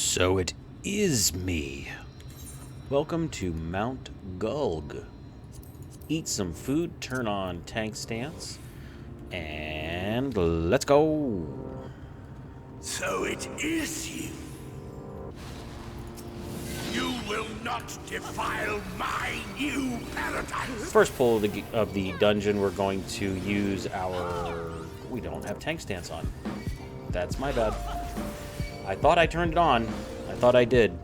So it is me. Welcome to Mount Gulg. Eat some food, turn on tank stance, and let's go. So it is you. You will not defile my new paradise. First pull of the dungeon, we're going to use our... We don't have tank stance on. That's my bad. I thought I turned it on. I thought I did.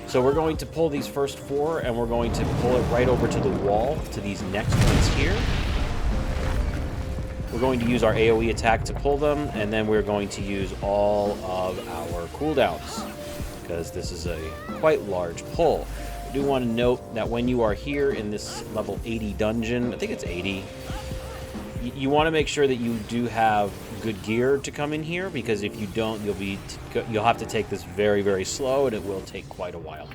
So we're going to pull these first four, and we're going to pull it right over to the wall, to these next ones here. We're going to use our AoE attack to pull them, and then we're going to use all of our cooldowns, because this is a quite large pull. I do want to note that when you are here in this level 80 dungeon, I think it's 80, you want to make sure that you do have good gear to come in here, because if you don't, you'll have to take this very, very slow, and it will take quite a while.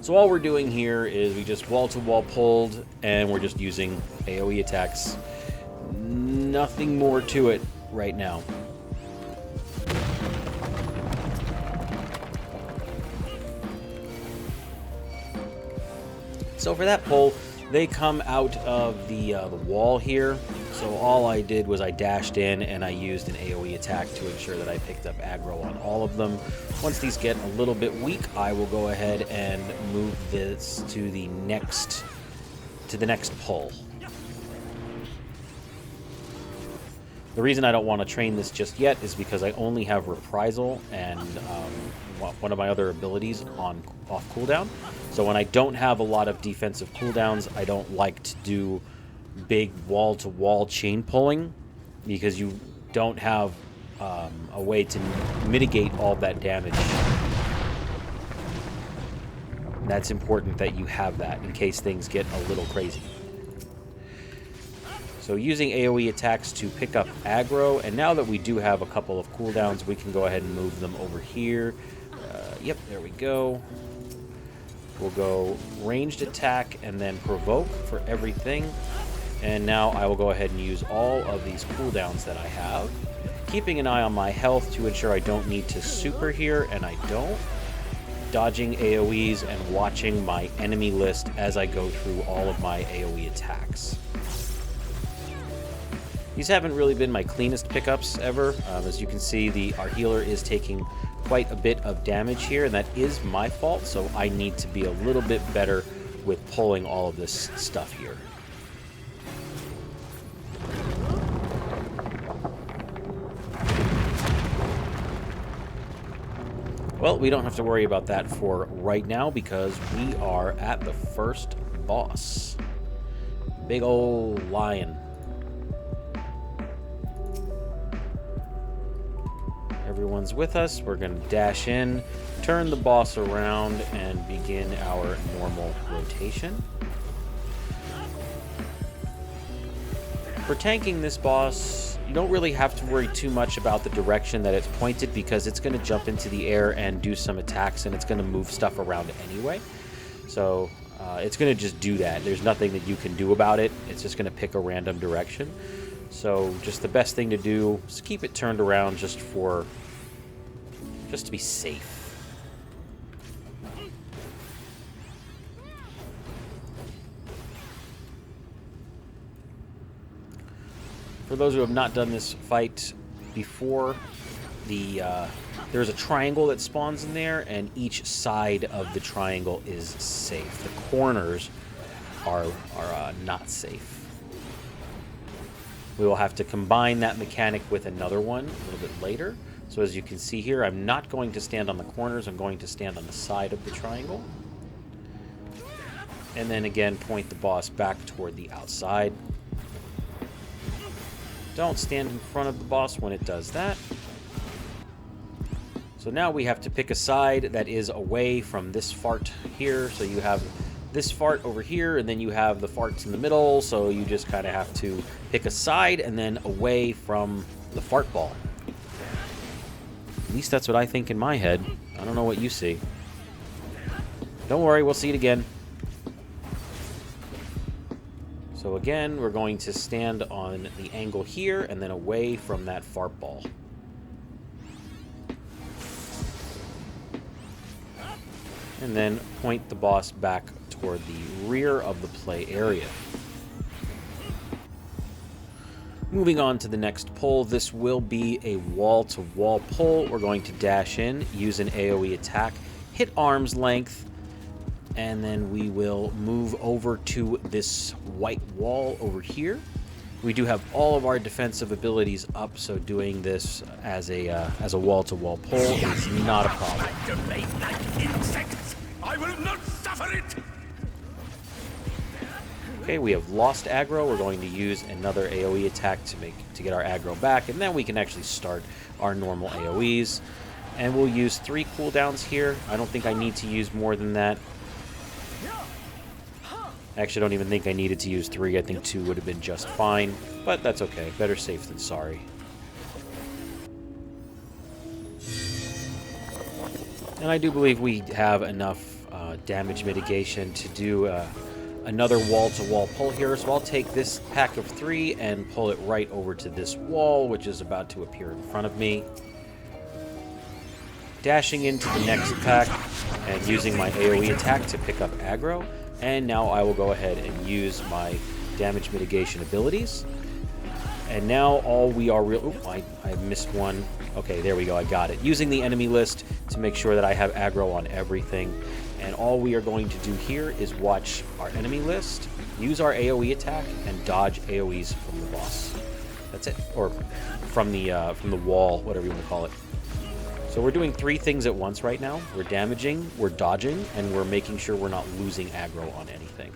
So all we're doing here is we just wall-to-wall pulled, and we're just using AoE attacks. Nothing more to it right now. So for that pull, they come out of the wall here. So all I did was I dashed in and I used an AoE attack to ensure that I picked up aggro on all of them. Once these get a little bit weak, I will go ahead and move this to the next pull. The reason I don't want to train this just yet is because I only have Reprisal and one of my other abilities off cooldown. So when I don't have a lot of defensive cooldowns, I don't like to do big wall-to-wall chain pulling, because you don't have a way to mitigate all that damage. That's important that you have that in case things get a little crazy. So using AoE attacks to pick up aggro, and now that we do have a couple of cooldowns, we can go ahead and move them over here. Yep, there we go. We'll go ranged attack and then provoke for everything. And now I will go ahead and use all of these cooldowns that I have, keeping an eye on my health to ensure I don't need to super here, and I don't. Dodging AoEs and watching my enemy list as I go through all of my AoE attacks. These haven't really been my cleanest pickups ever. As you can see, our healer is taking quite a bit of damage here, and that is my fault, so I need to be a little bit better with pulling all of this stuff here. Well, we don't have to worry about that for right now, because we are at the first boss. Big old lion. Everyone's with us. We're going to dash in, turn the boss around, and begin our normal rotation. For tanking this boss, you don't really have to worry too much about the direction that it's pointed, because it's going to jump into the air and do some attacks, and it's going to move stuff around anyway. So it's going to just do that. There's nothing that you can do about it. It's just going to pick a random direction. So just the best thing to do is keep it turned around just to be safe. For those who have not done this fight before, there's a triangle that spawns in there, and each side of the triangle is safe. The corners are not safe. We will have to combine that mechanic with another one a little bit later. So as you can see here, I'm not going to stand on the corners, I'm going to stand on the side of the triangle. And then again, point the boss back toward the outside. Don't stand in front of the boss when it does that. So now we have to pick a side that is away from this fart here. So you have this fart over here, and then you have the farts in the middle, so you just kind of have to pick a side and then away from the fart ball. At least that's what I think in my head. I don't know what you see. Don't worry, we'll see it again. So again, we're going to stand on the angle here and then away from that fart ball. and then point the boss back toward the rear of the play area. Moving on to the next pull, this will be a wall-to-wall pull. We're going to dash in, use an AoE attack, hit arm's length, and then we will move over to this white wall over here. We do have all of our defensive abilities up, so doing this as a wall-to-wall pull is not a problem. I will not suffer it. Okay, we have lost aggro. We're going to use another AoE attack to get our aggro back, and then we can actually start our normal AoEs. And we'll use 3 cooldowns here. I don't think I need to use more than that. I actually don't even think I needed to use 3. I think 2 would have been just fine, but that's okay. Better safe than sorry. And I do believe we have enough damage mitigation to do another wall-to-wall pull here, so I'll take this pack of 3 and pull it right over to this wall, which is about to appear in front of me. Dashing into the next pack and using my AoE attack to pick up aggro, and now I will go ahead and use my damage mitigation abilities. And now all we are I missed one. Okay, there we go, I got it. Using the enemy list to make sure that I have aggro on everything. And all we are going to do here is watch our enemy list, use our AoE attack, and dodge AoEs from the boss. That's it. Or from the wall, whatever you want to call it. So we're doing 3 things at once right now. We're damaging, we're dodging, and we're making sure we're not losing aggro on anything.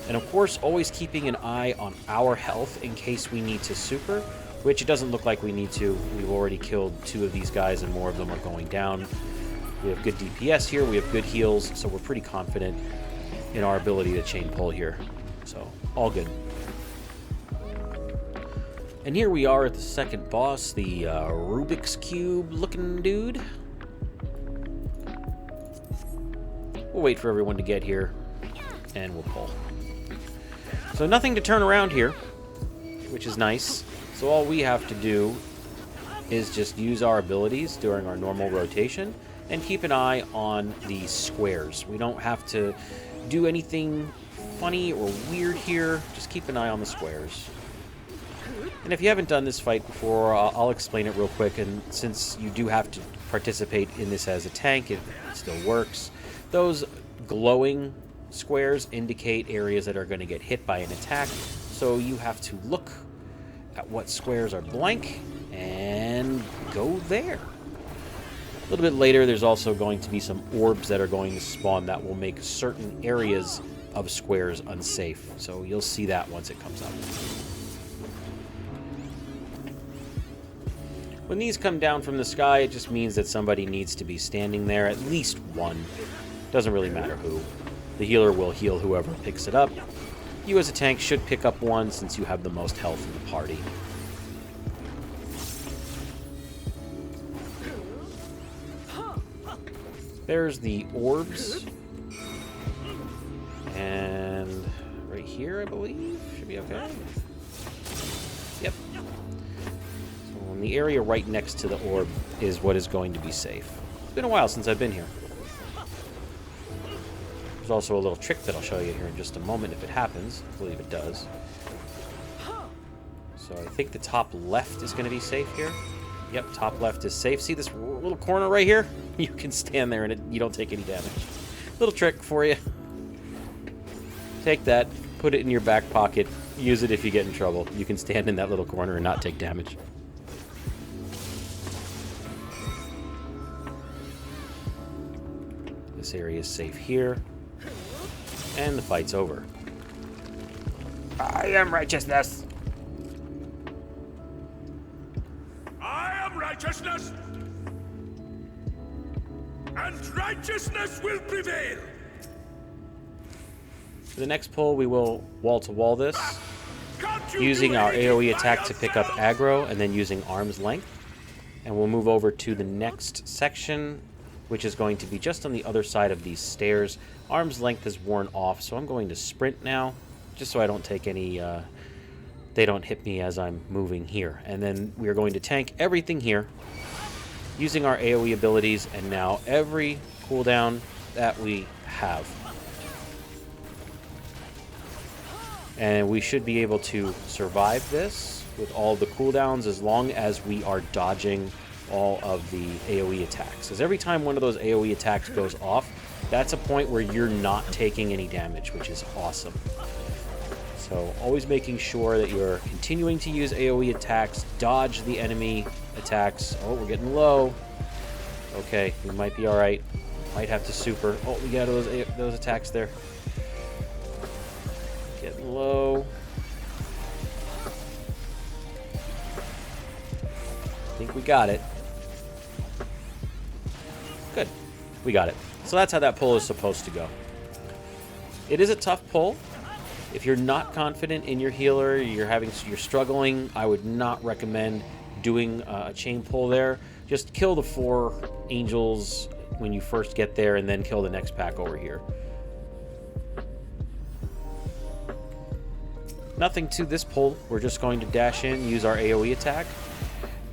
And of course, always keeping an eye on our health in case we need to super, which it doesn't look like we need to. We've already killed 2 of these guys, and more of them are going down. We have good DPS here, we have good heals, so we're pretty confident in our ability to chain pull here. So, all good. And here we are at the second boss, the Rubik's Cube looking dude. We'll wait for everyone to get here, and we'll pull. So nothing to turn around here, which is nice. So all we have to do is just use our abilities during our normal rotation, and keep an eye on the squares. We don't have to do anything funny or weird here. Just keep an eye on the squares. And if you haven't done this fight before, I'll explain it real quick. And since you do have to participate in this as a tank, it still works. Those glowing squares indicate areas that are going to get hit by an attack. So you have to look at what squares are blank and go there. A little bit later, there's also going to be some orbs that are going to spawn that will make certain areas of squares unsafe. So you'll see that once it comes up. When these come down from the sky, it just means that somebody needs to be standing there, at least one. Doesn't really matter who. The healer will heal whoever picks it up. You as a tank should pick up one since you have the most health in the party. There's the orbs. And right here, I believe, should be okay. Yep. So in the area right next to the orb is what is going to be safe. It's been a while since I've been here. There's also a little trick that I'll show you here in just a moment if it happens. I believe it does. So I think the top left is going to be safe here. Yep, top left is safe. See this little corner right here? You can stand there and you don't take any damage. Little trick for you. Take that, put it in your back pocket, use it if you get in trouble. You can stand in that little corner and not take damage. This area is safe here. And the fight's over. I am righteousness! Righteousness, and righteousness will prevail. For the next pull, we will wall-to-wall this, using our AoE attack to pick up aggro, and then using arm's length. And we'll move over to the next section, which is going to be just on the other side of these stairs. Arm's length is worn off, so I'm going to sprint now, just so I don't take any... they don't hit me as I'm moving here. And then we are going to tank everything here. using our AoE abilities, and now every cooldown that we have. And we should be able to survive this with all the cooldowns as long as we are dodging all of the AoE attacks. Because every time one of those AoE attacks goes off, that's a point where you're not taking any damage, which is awesome. So always making sure that you're continuing to use AoE attacks, dodge the enemy attacks. Oh, we're getting low. Okay, we might be all right. Might have to super. Oh, we got those attacks there. Getting low. I think we got it. Good. We got it. So that's how that pull is supposed to go. It is a tough pull. If you're not confident in your healer, you're struggling, I would not recommend doing a chain pull there. Just kill the 4 angels when you first get there, and then kill the next pack over here. Nothing to this pull. We're just going to dash in, use our AoE attack,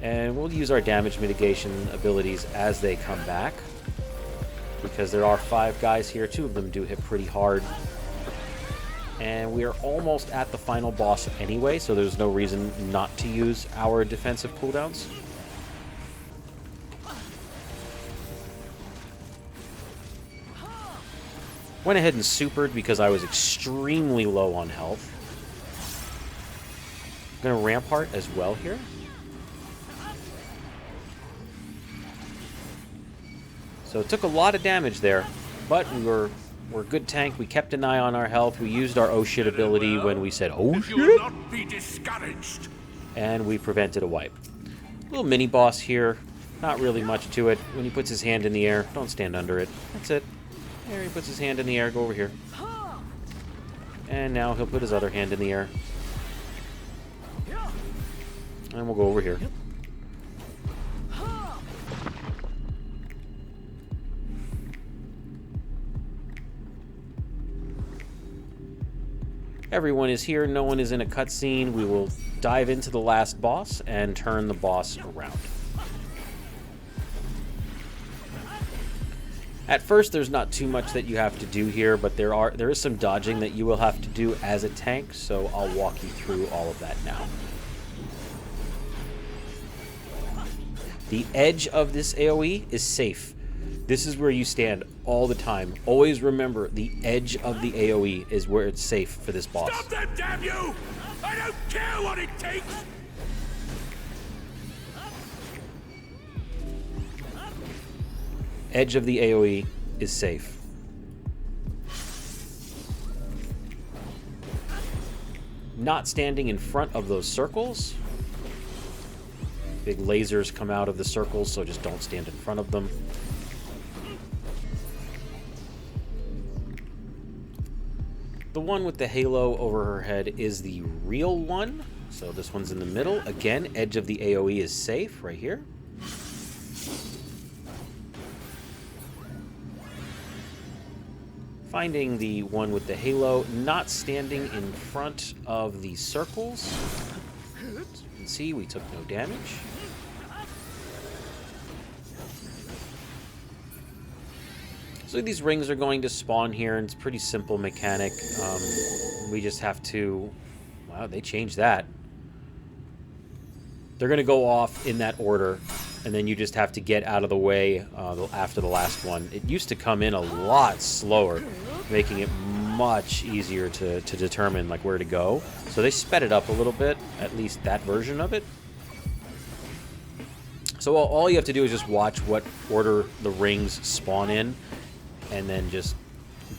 and we'll use our damage mitigation abilities as they come back. Because there are 5 guys here, 2 of them do hit pretty hard. And we are almost at the final boss anyway, so there's no reason not to use our defensive cooldowns. Went ahead and supered because I was extremely low on health. I'm going to Rampart as well here. So it took a lot of damage there, but we're a good tank. We kept an eye on our health. We used our oh shit ability when we said oh shit. You will not be discouraged. And we prevented a wipe. Little mini boss here. Not really much to it. When he puts his hand in the air, don't stand under it. That's it. There he puts his hand in the air. Go over here. And now he'll put his other hand in the air. And we'll go over here. Everyone is here. No one is in a cutscene. We will dive into the last boss and turn the boss around. At first, there's not too much that you have to do here, but there is some dodging that you will have to do as a tank, so I'll walk you through all of that now. The edge of this AoE is safe. This is where you stand all the time. Always remember, the edge of the AoE is where it's safe for this boss. Stop them, damn you! I don't care what it takes! Edge of the AoE is safe. Not standing in front of those circles. Big lasers come out of the circles, so just don't stand in front of them. The one with the halo over her head is the real one. So this one's in the middle. Again, edge of the AoE is safe right here. Finding the one with the halo, not standing in front of the circles. As you can see, we took no damage. So these rings are going to spawn here, and it's a pretty simple mechanic. We just have to... Wow, they changed that. They're going to go off in that order, and then you just have to get out of the way after the last one. It used to come in a lot slower, making it much easier to determine like where to go. So they sped it up a little bit, at least that version of it. So all you have to do is just watch what order the rings spawn in, and then just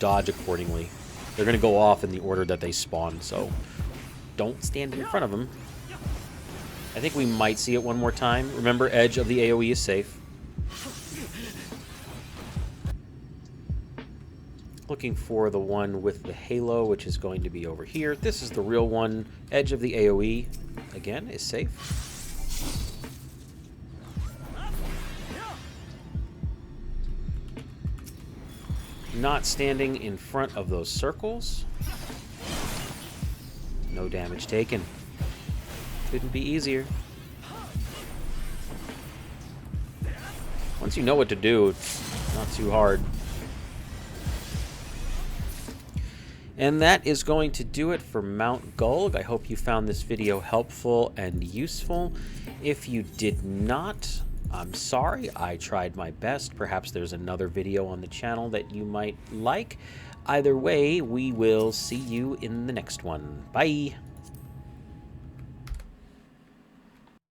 dodge accordingly. They're going to go off in the order that they spawn, so don't stand in front of them. I think we might see it one more time. Remember, edge of the AoE is safe. Looking for the one with the halo, which is going to be over here. This is the real one. Edge of the AoE, again, is safe. Not standing in front of those circles. No damage taken. Couldn't be easier. Once you know what to do, it's not too hard. And that is going to do it for Mount Gulg. I hope you found this video helpful and useful. If you did not, I'm sorry. I tried my best. Perhaps there's another video on the channel that you might like. Either way, we will see you in the next one. Bye!